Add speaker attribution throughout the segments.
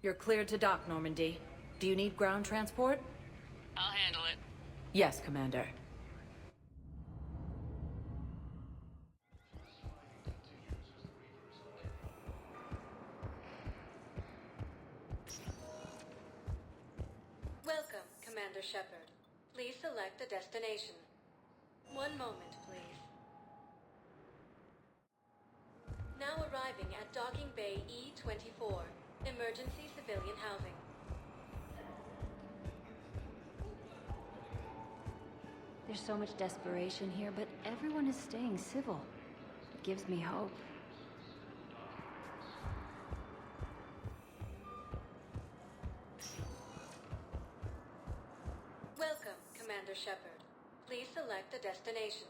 Speaker 1: You're cleared to dock, Normandy. Do you need ground transport?
Speaker 2: I'll handle it.
Speaker 1: Yes, Commander.
Speaker 3: Welcome, Commander Shepard. Please select a destination. One moment, please. Now arriving at Docking Bay E-24, Emergency Civilian Housing.
Speaker 4: There's so much desperation here, but everyone is staying civil. It gives me hope.
Speaker 3: Welcome, Commander Shepard. Please select a destination.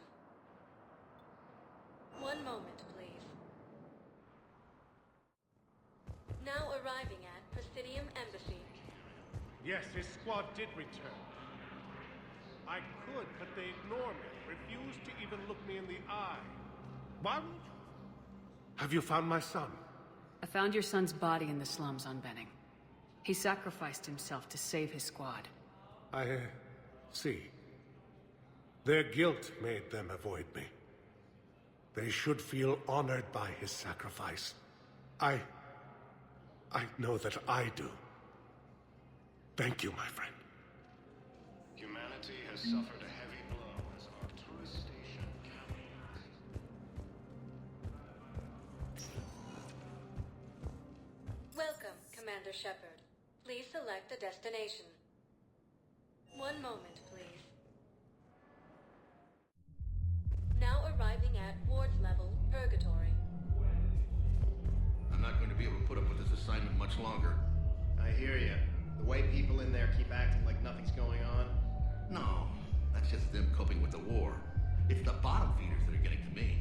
Speaker 3: One moment, please. Now arriving at Presidium Embassy.
Speaker 5: Yes, his squad did return. I could, but they ignore me, refuse to even look me in the eye. Why won't you? Have you found my son?
Speaker 2: I found your son's body in the slums on Benning. He sacrificed himself to save his squad.
Speaker 5: I see. Their guilt made them avoid me. They should feel honored by his sacrifice. I know that I do. Thank you, my friend.
Speaker 6: Humanity has suffered a heavy blow as Arcturus Station counts.
Speaker 3: Welcome, Commander Shepard. Please select a destination. One moment, please. Now arriving at Ward's Level, Purgatory.
Speaker 7: I'm not going to be able to put up with this assignment much longer.
Speaker 8: I hear you. The way people in there keep acting like nothing's going on.
Speaker 7: No, that's just them coping with the war. It's the bottom feeders that are getting to me.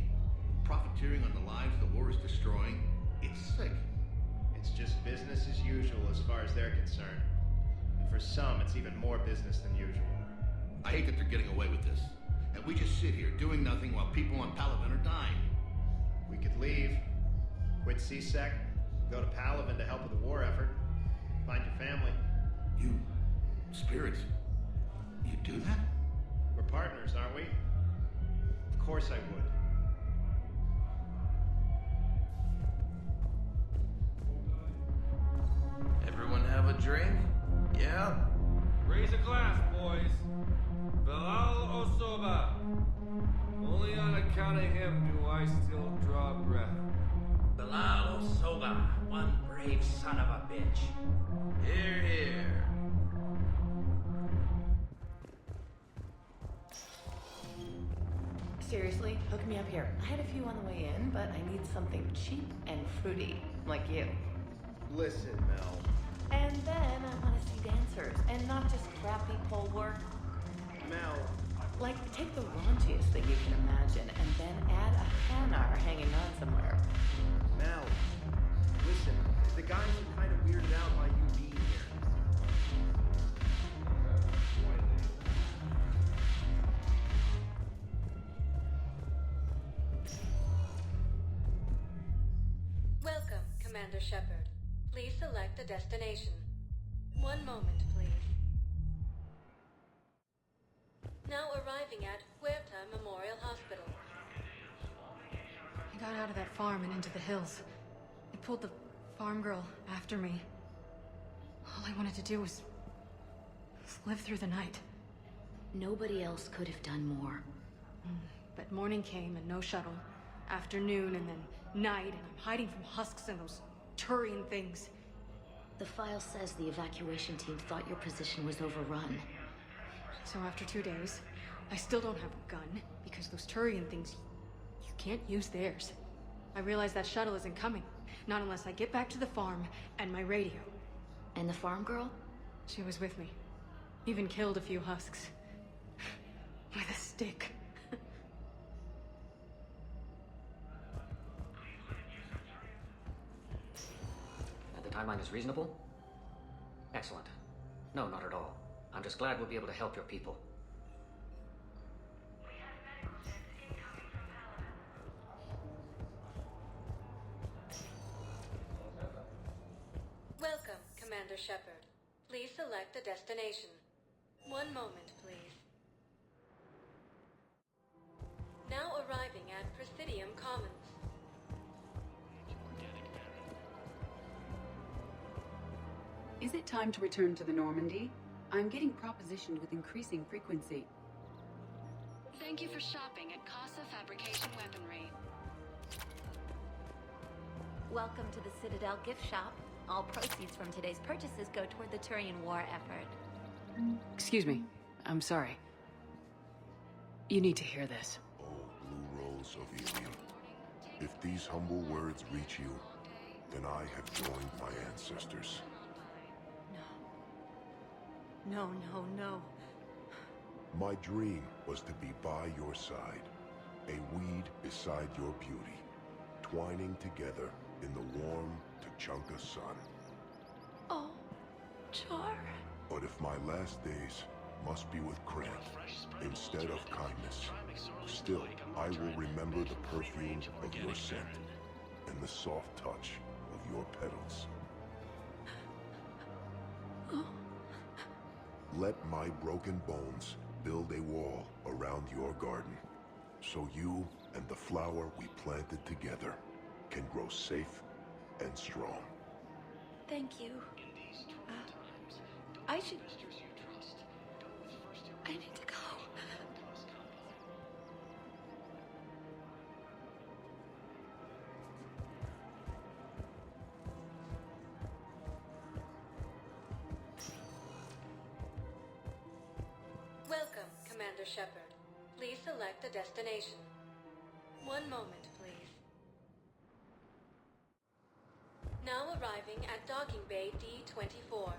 Speaker 7: Profiteering on the lives the war is destroying. It's sick.
Speaker 8: It's just business as usual as far as they're concerned. And for some, it's even more business than usual.
Speaker 7: I hate that they're getting away with this. And we just sit here doing nothing while people on Palaven are dying.
Speaker 8: We could leave, quit CSEC, go to Palaven to help with the war effort, find your family.
Speaker 7: You... spirits... you do that?
Speaker 8: We're partners, aren't we? Of course I would.
Speaker 9: Everyone have a drink? Yeah?
Speaker 10: Raise a glass, boys. Bilal Osoba. Only on account of him do I still draw breath.
Speaker 9: Bilal Osoba, one brave son of a bitch. Here, here.
Speaker 1: Seriously, hook me up here. I had a few on the way in, but I need something cheap and fruity, like you.
Speaker 8: Listen, Mel.
Speaker 1: And then I want to see dancers, and not just crappy pole work.
Speaker 8: Mel.
Speaker 1: Like, take the raunchiest thing you can imagine, and then add a Hanar hanging on somewhere.
Speaker 8: Mel. Listen, the guys are kind of weirded out by you being here.
Speaker 3: Welcome, Commander Shepard. Please select a destination. One moment, please. Now arriving at Huerta Memorial Hospital.
Speaker 2: I got out of that farm and into the hills. I pulled the farm girl after me. All I wanted to do was live through the night.
Speaker 4: Nobody else could have done more.
Speaker 2: But morning came and no shuttle. Afternoon and then night, and I'm hiding from husks and those Turian things.
Speaker 4: The file says the evacuation team thought your position was overrun.
Speaker 2: So after 2 days, I still don't have a gun, because those Turian things, you can't use theirs. I realize that shuttle isn't coming, not unless I get back to the farm and my radio.
Speaker 4: And the farm girl?
Speaker 2: She was with me. Even killed a few husks. With a stick.
Speaker 11: The timeline is reasonable? Excellent. No, not at all. I'm just glad we'll be able to help your people.
Speaker 3: Welcome, Commander Shepard. Please select a destination. One moment, please. Now arriving at Presidium Commons.
Speaker 12: Is it time to return to the Normandy? I'm getting propositioned with increasing frequency.
Speaker 13: Thank you for shopping at Casa Fabrication Weaponry.
Speaker 1: Welcome to the Citadel gift shop. All proceeds from today's purchases go toward the Turian war effort.
Speaker 12: Excuse me. I'm sorry. You need to hear this.
Speaker 14: Oh, blue rolls of Ilium. If these humble words reach you, then I have joined my ancestors.
Speaker 1: No, no, no.
Speaker 14: My dream was to be by your side, a weed beside your beauty, twining together in the warm Tuchanka sun.
Speaker 1: Oh, Charr.
Speaker 14: But if my last days must be with cramp instead of kindness, still I will remember the perfume of your scent and the soft touch of your petals. Let my broken bones build a wall around your garden, so you and the flower we planted together can grow safe and strong.
Speaker 1: Thank you. I need to go.
Speaker 3: Welcome, Commander Shepard. Please select a destination. One moment, please. Now arriving at Docking Bay D-24.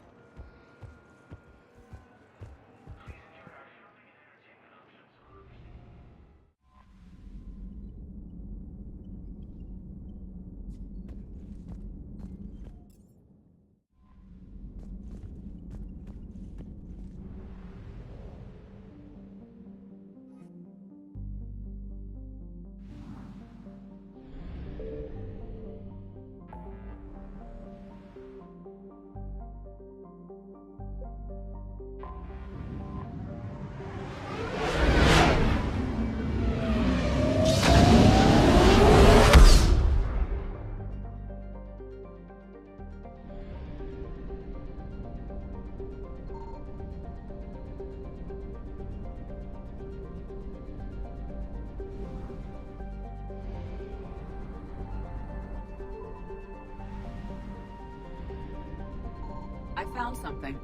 Speaker 12: I found something.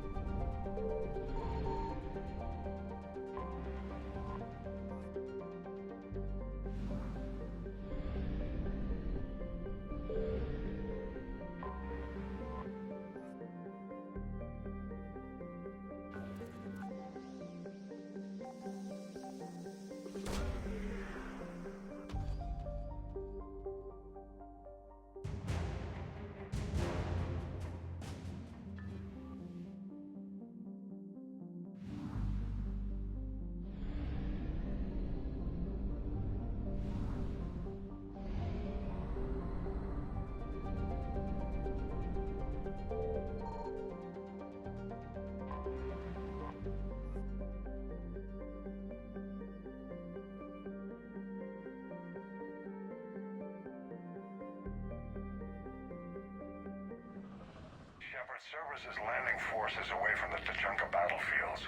Speaker 6: Cerberus' landing force is away from the Tuchanka battlefields.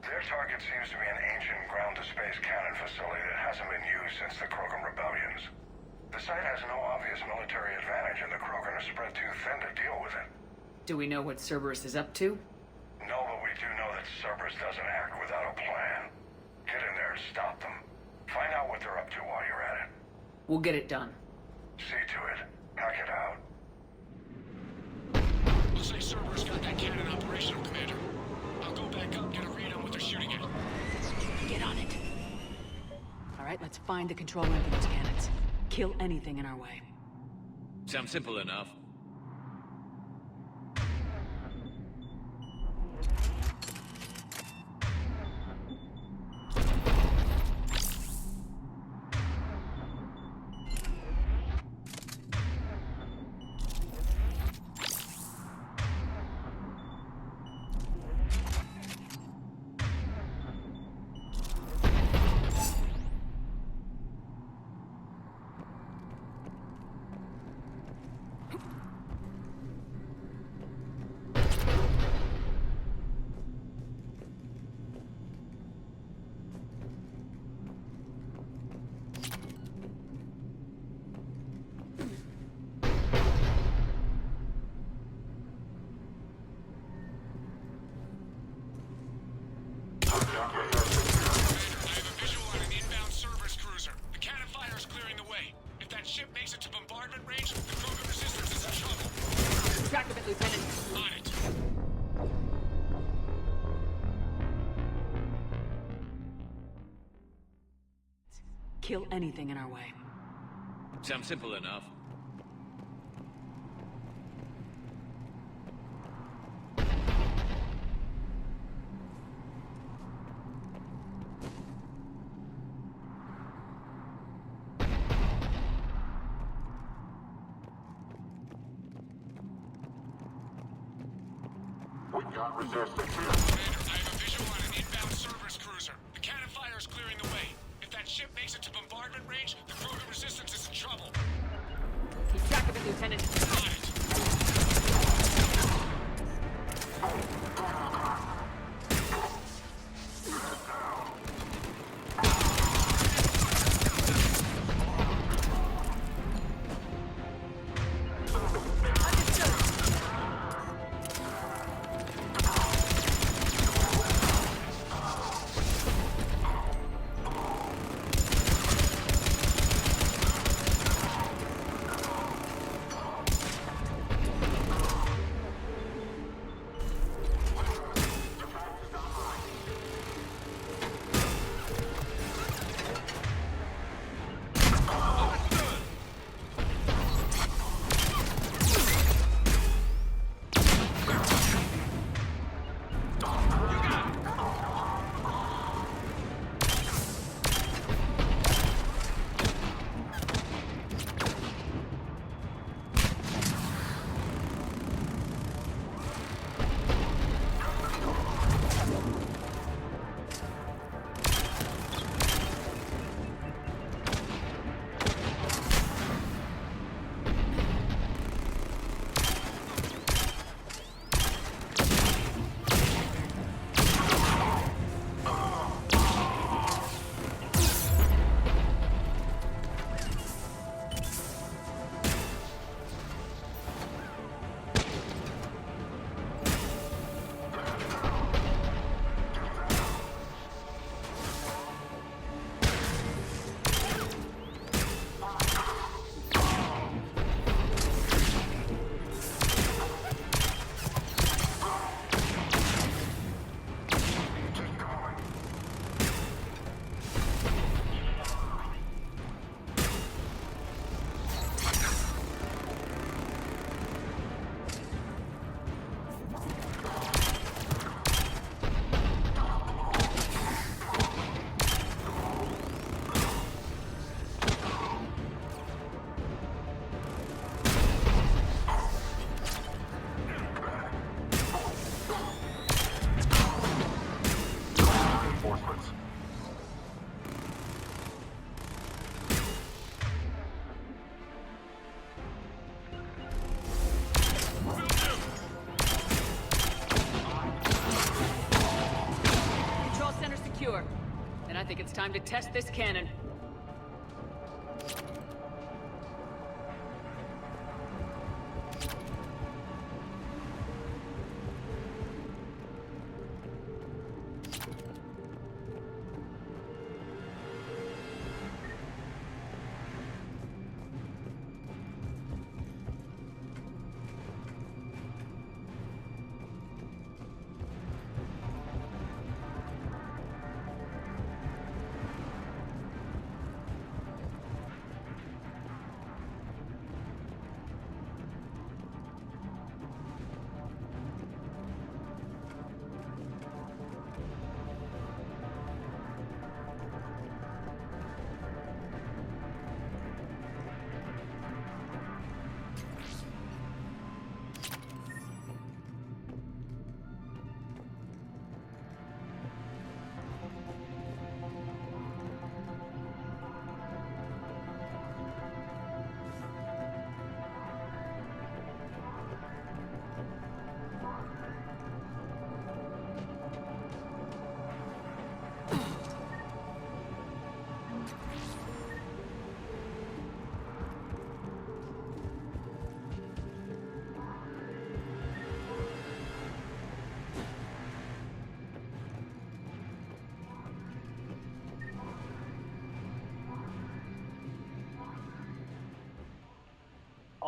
Speaker 6: Their target seems to be an ancient ground-to-space cannon facility that hasn't been used since the Krogan rebellions. The site has no obvious military advantage, and the Krogan are spread too thin to deal with it.
Speaker 12: Do we know what Cerberus is up to?
Speaker 6: No, but we do know that Cerberus doesn't act without a plan. Get in there and stop them. Find out what they're up to while you're at it.
Speaker 12: We'll get it done.
Speaker 6: See to it. Hack it out.
Speaker 15: Looks like Cerberus got that cannon operational, Commander. I'll go back up and get a read on what they're shooting at.
Speaker 12: Get on it. All right, let's find the control link of those cannons. Kill anything in our way.
Speaker 16: Sounds simple enough.
Speaker 15: ship makes it to bombardment range, the Krogan resistance is in trouble.
Speaker 12: Track of it, Lieutenant.
Speaker 15: On it.
Speaker 12: Kill anything in our way.
Speaker 16: Sounds simple enough.
Speaker 14: We got resistance here.
Speaker 15: Commander, I have a visual on an inbound Cerberus cruiser. The cannon fire is clearing the way. If that ship makes it to bombardment range, the Krogan resistance is in trouble.
Speaker 12: Keep track of it, Lieutenant.
Speaker 15: On it.
Speaker 12: I think it's time to test this cannon.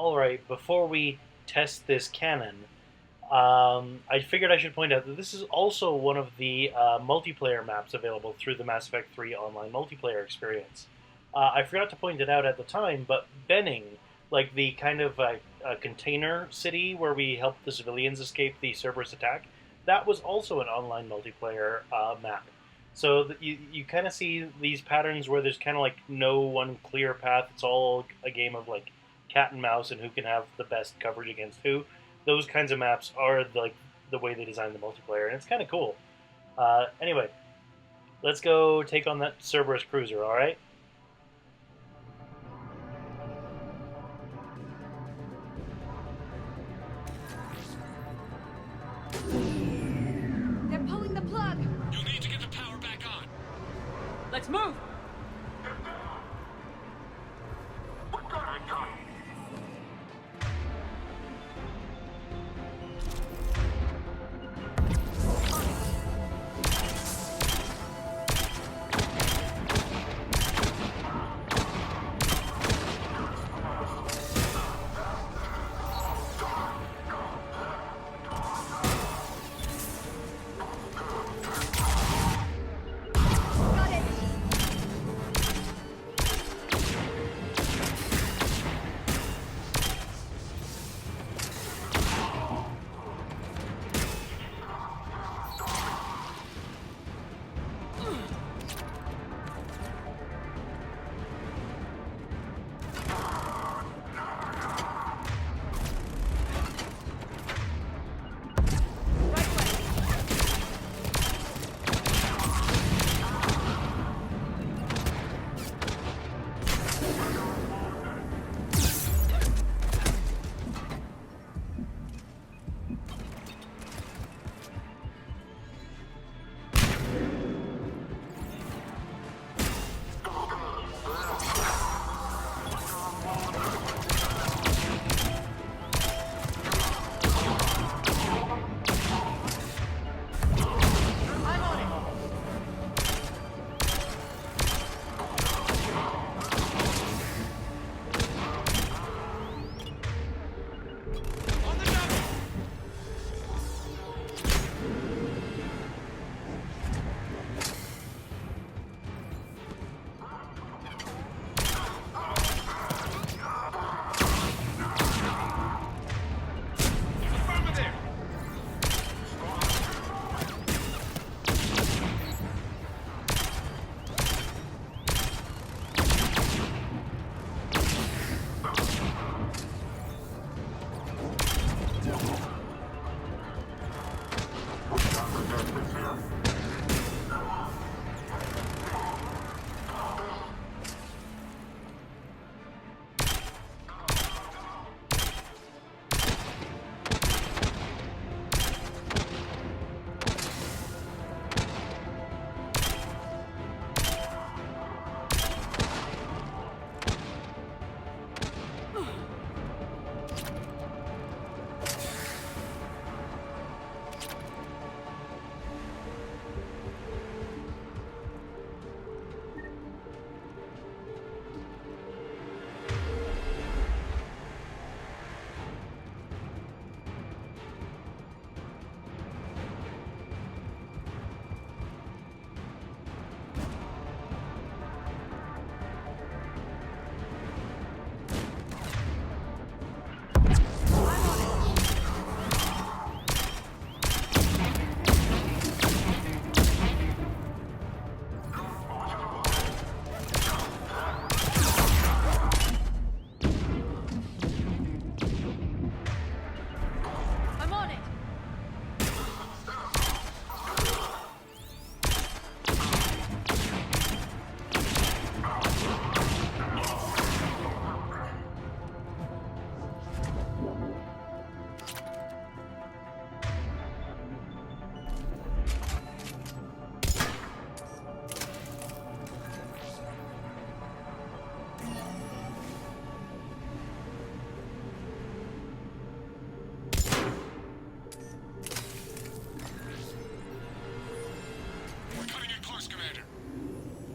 Speaker 17: Alright, before we test this cannon, I figured I should point out that this is also one of the multiplayer maps available through the Mass Effect 3 online multiplayer experience. I forgot to point it out at the time, but Benning, like the kind of a container city where we helped the civilians escape the Cerberus attack, that was also an online multiplayer map. So you kind of see these patterns where there's kind of like no one clear path. It's all a game of like cat and mouse and who can have the best coverage against who. Those kinds of maps are like the way they design the multiplayer, and it's kind of cool. Anyway, let's go take on that Cerberus cruiser, alright?
Speaker 2: They're pulling the plug!
Speaker 15: You'll need to get the power back on.
Speaker 12: Let's move!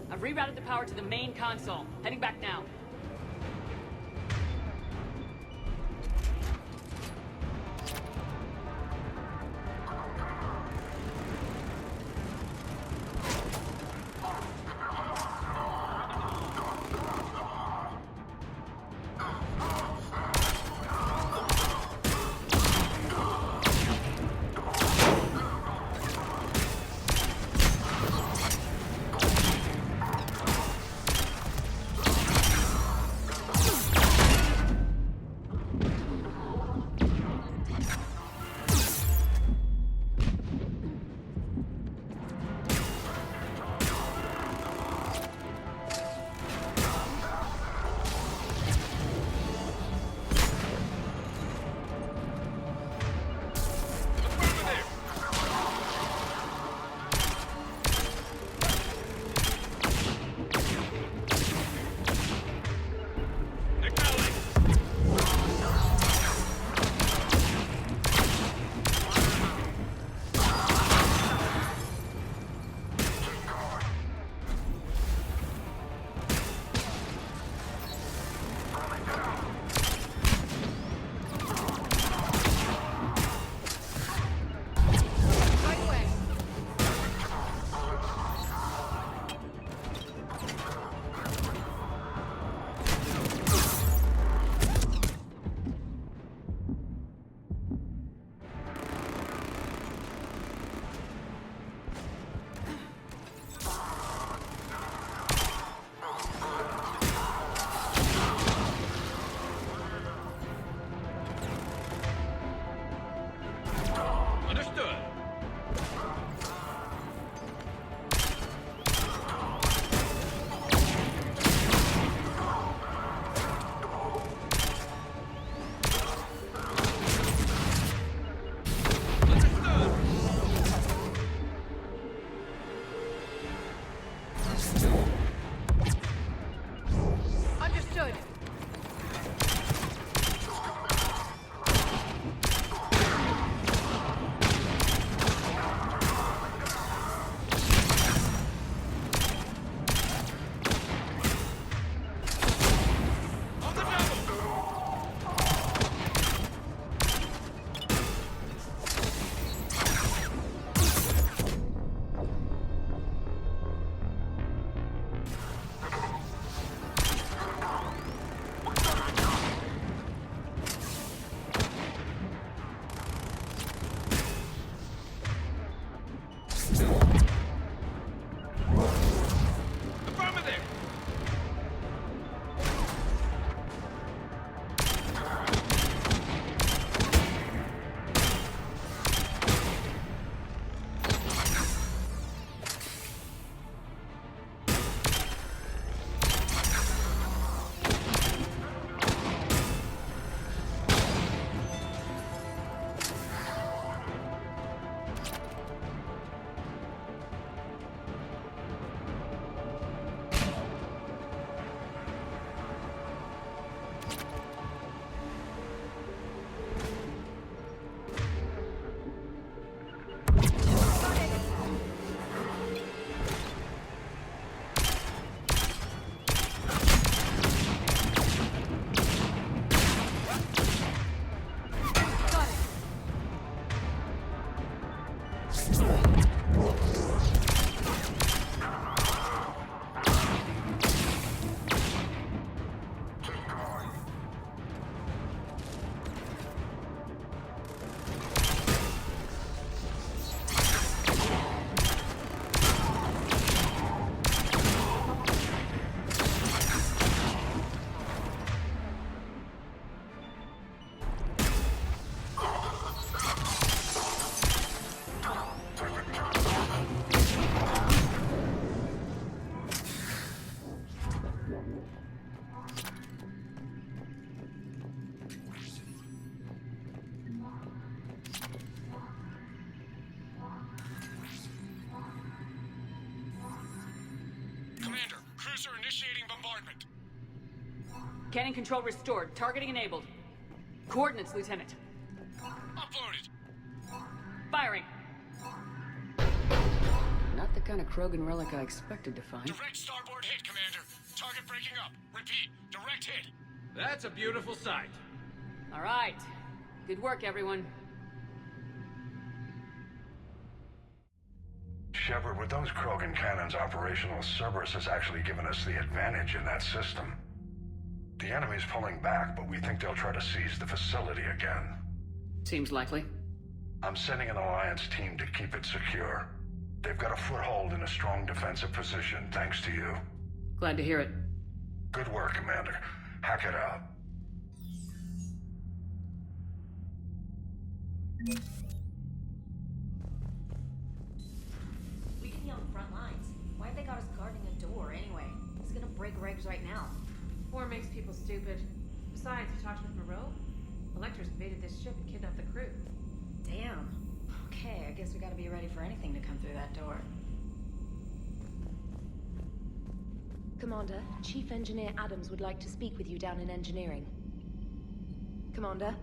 Speaker 12: I've rerouted the power to the main console. Heading back now. Cannon control restored. Targeting enabled. Coordinates, Lieutenant.
Speaker 15: Uploaded.
Speaker 12: Firing. Not the kind of Krogan relic I expected to find.
Speaker 15: Direct starboard hit, Commander. Target breaking up. Repeat, direct hit.
Speaker 9: That's a beautiful sight.
Speaker 12: All right. Good work, everyone.
Speaker 6: Shepard, with those Krogan cannons operational, Cerberus has actually given us the advantage in that system. The enemy's pulling back, but we think they'll try to seize the facility again.
Speaker 12: Seems likely.
Speaker 6: I'm sending an Alliance team to keep it secure. They've got a foothold in a strong defensive position, thanks to you.
Speaker 12: Glad to hear it.
Speaker 6: Good work, Commander. Hack it out.
Speaker 1: We could be on the front lines. Why have they got us guarding a door anyway? It's gonna break regs right now.
Speaker 18: War makes people stupid. Besides, you talked with Moreau? Electors invaded this ship and kidnapped the crew.
Speaker 1: Damn. Okay, I guess we gotta be ready for anything to come through that door.
Speaker 19: Commander, Chief Engineer Adams would like to speak with you down in engineering. Commander?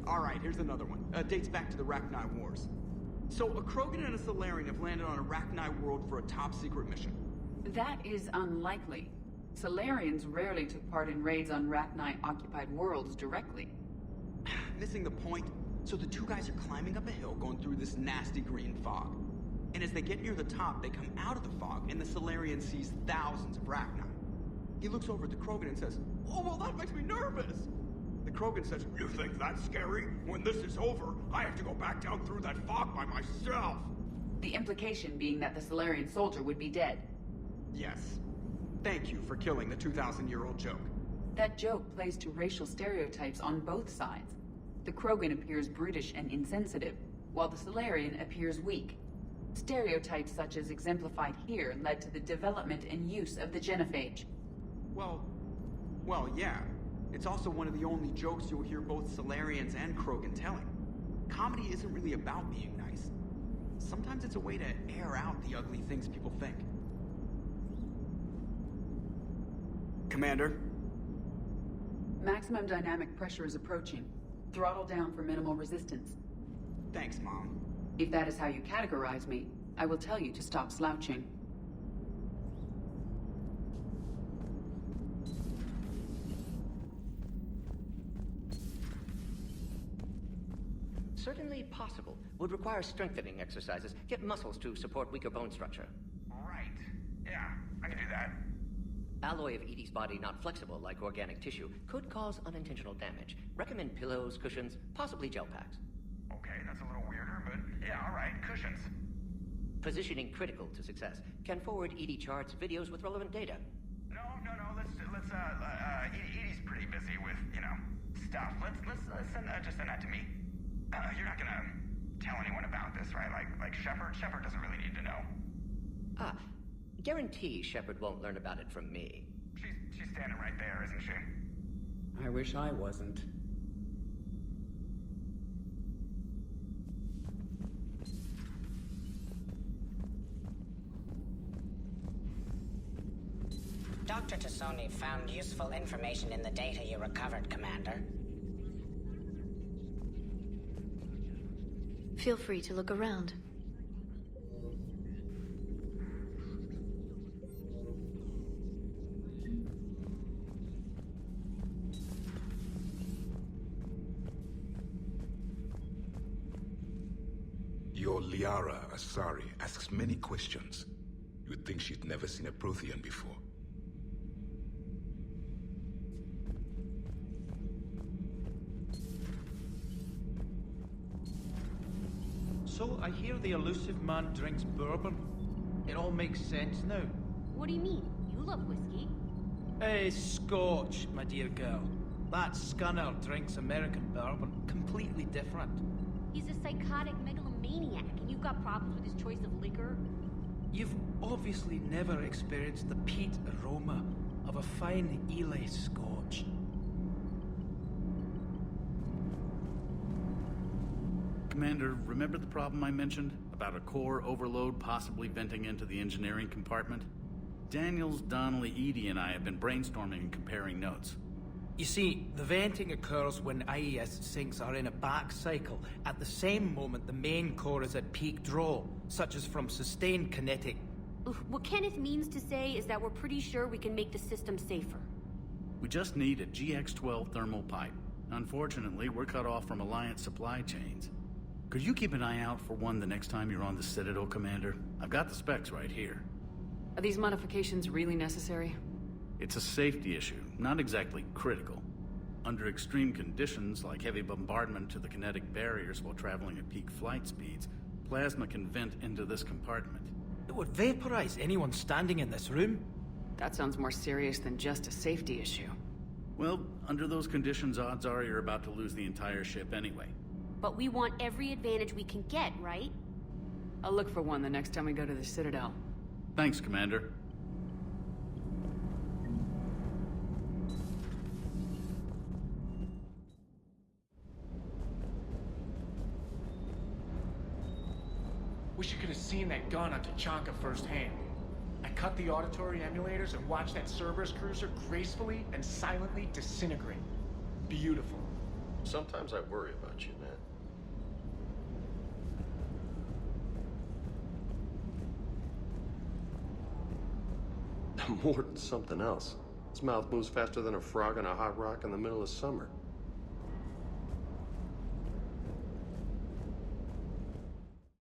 Speaker 20: Alright, here's another one. Dates back to the Rachni Wars. So, a Krogan and a Salarian have landed on a Rachni world for a top-secret mission.
Speaker 12: That is unlikely. Salarians rarely took part in raids on Rachni-occupied worlds directly.
Speaker 20: Missing the point? So the two guys are climbing up a hill going through this nasty green fog. And as they get near the top, they come out of the fog, and the Salarian sees thousands of Rachni. He looks over at the Krogan and says, "Oh, well, that makes me nervous!" The Krogan says, "You think that's scary? When this is over, I have to go back down through that fog by myself!"
Speaker 12: The implication being that the Salarian soldier would be dead.
Speaker 20: Yes. Thank you for killing the 2,000-year-old joke.
Speaker 12: That joke plays to racial stereotypes on both sides. The Krogan appears brutish and insensitive, while the Salarian appears weak. Stereotypes such as exemplified here led to the development and use of the genophage.
Speaker 20: Well, yeah. It's also one of the only jokes you'll hear both Salarians and Krogan telling. Comedy isn't really about being nice. Sometimes it's a way to air out the ugly things people think. Commander?
Speaker 12: Maximum dynamic pressure is approaching. Throttle down for minimal resistance.
Speaker 20: Thanks, Mom.
Speaker 12: If that is how you categorize me, I will tell you to stop slouching.
Speaker 21: Certainly possible. Would require strengthening exercises. Get muscles to support weaker bone structure.
Speaker 20: Right. Yeah, I can do that.
Speaker 21: Alloy of Edie's body not flexible like organic tissue could cause unintentional damage. Recommend pillows, cushions, possibly gel packs.
Speaker 20: Okay, that's a little weirder, but yeah, alright, cushions.
Speaker 21: Positioning critical to success. Can forward Edie charts, videos with relevant data.
Speaker 20: No, Edie's pretty busy with, stuff. Let's send that to me. You're not gonna tell anyone about this, right? Like Shepard? Shepard doesn't really need to know.
Speaker 21: Guarantee Shepard won't learn about it from me.
Speaker 20: She's standing right there, isn't she?
Speaker 21: I wish I wasn't.
Speaker 22: Dr. Tassoni found useful information in the data you recovered, Commander.
Speaker 1: Feel free to look around.
Speaker 23: Your Liara Asari asks many questions. You'd think she'd never seen a Prothean before.
Speaker 9: So I hear the elusive man drinks bourbon. It all makes sense now.
Speaker 19: What do you mean? You love whiskey.
Speaker 9: Hey, Scotch, my dear girl. That scunner drinks American bourbon. Completely different.
Speaker 19: He's a psychotic megalomaniac, and you've got problems with his choice of liquor?
Speaker 9: You've obviously never experienced the peat aroma of a fine Ely Scotch.
Speaker 5: Commander, remember the problem I mentioned? About a core overload possibly venting into the engineering compartment? Daniels, Donnelly, Edie, and I have been brainstorming and comparing notes.
Speaker 9: You see, the venting occurs when IES sinks are in a back cycle. At the same moment, the main core is at peak draw, such as from sustained kinetic.
Speaker 7: What Kenneth means to say is that we're pretty sure we can make the system safer.
Speaker 5: We just need a GX-12 thermal pipe. Unfortunately, we're cut off from Alliance supply chains. Could you keep an eye out for one the next time you're on the Citadel, Commander? I've got the specs right here.
Speaker 2: Are these modifications really necessary?
Speaker 5: It's a safety issue, not exactly critical. Under extreme conditions, like heavy bombardment to the kinetic barriers while traveling at peak flight speeds, plasma can vent into this compartment.
Speaker 9: It would vaporize anyone standing in this room.
Speaker 2: That sounds more serious than just a safety issue.
Speaker 5: Well, under those conditions, odds are you're about to lose the entire ship anyway.
Speaker 7: But we want every advantage we can get, right?
Speaker 2: I'll look for one the next time we go to the Citadel.
Speaker 5: Thanks, Commander.
Speaker 10: Wish you could have seen that gun on Tuchanka firsthand. I cut the auditory emulators and watched that Cerberus cruiser gracefully and silently disintegrate. Beautiful.
Speaker 24: Sometimes I worry about you, man. More than something else. His mouth moves faster than a frog on a hot rock in the middle of summer.